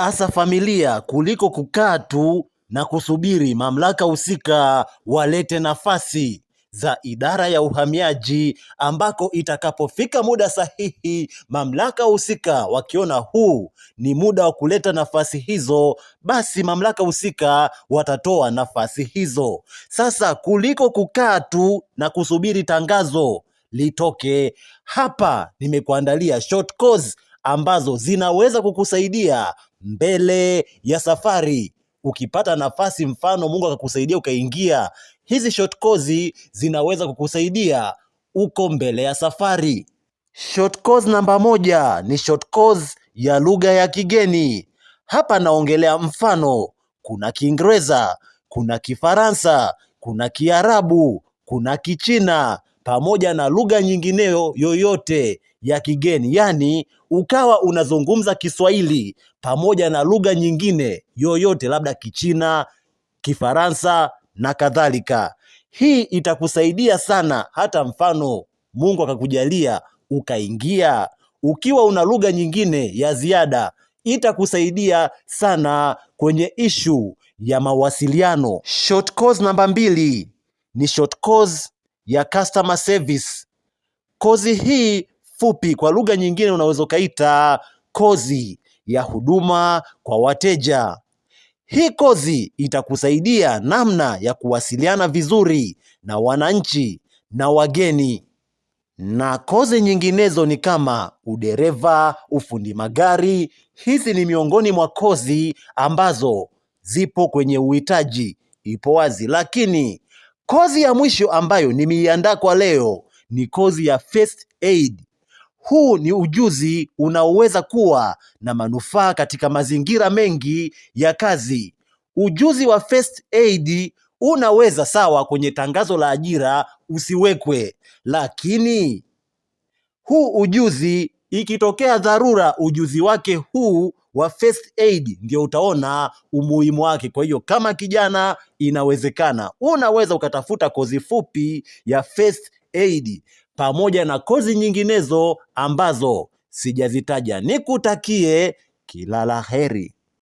Asa familia kuliko kukaa tu na kusubiri mamlaka husika walete nafasi za idara ya uhamiaji, ambako itakapofika muda sahihi mamlaka husika wakiona huu ni muda wa kuleta nafasi hizo, basi mamlaka husika watatoa nafasi hizo. Sasa kuliko kukaa tu na kusubiri tangazo litoke, hapa nimekuandalia short course ambazo zinaweza kukusaidia mbele ya safari. Ukipata nafasi, mfano Mungu akakusaidia ukaingia, hizi short course zinaweza kukusaidia uko mbele ya safari. Short course namba 1 ni short course ya lugha ya kigeni. Hapa naongelea mfano, kuna Kiingereza, kuna Kifaransa, kuna Kiarabu, kuna Kichina pamoja na lugha nyingineyo yoyote ya kigeni. Yani ukawa unazungumza Kiswahili pamoja na lugha nyingine yoyote, labda Kichina, Kifaransa na kadhalika. Hii itakusaidia sana, hata mfano Mungu akakujalia ukaingia ukiwa una lugha nyingine ya ziada, itakusaidia sana kwenye issue ya mawasiliano. Short course namba 2 ni short course ya customer service. Kozi hii fupi, kwa lugha nyingine unaweza ukaita kozi ya huduma kwa wateja. Hii kozi itakusaidia namna ya kuwasiliana vizuri na wananchi na wageni. Na kozi nyinginezo ni kama udereva, ufundi magari. Hizi ni miongoni mwa kozi ambazo zipo kwenye uhitaji, ipo wazi. Lakini kozi ya mwisho ambayo nimeiandaa kwa leo ni kozi ya first aid. Huu ni ujuzi unaoweza kuwa na manufaa katika mazingira mengi ya kazi. Ujuzi wa first aid unaweza, sawa, kwenye tangazo la ajira usiwekwe, lakini huu ujuzi ikitokea dharura, ujuzi wake huu wa first aid ndio utaona umuhimu wake. Kwa hiyo kama kijana, inawezekana unaweza ukatafuta kozi fupi ya first aid pamoja na kozi nyinginezo ambazo sijazitaja. Nikutakie kila la heri.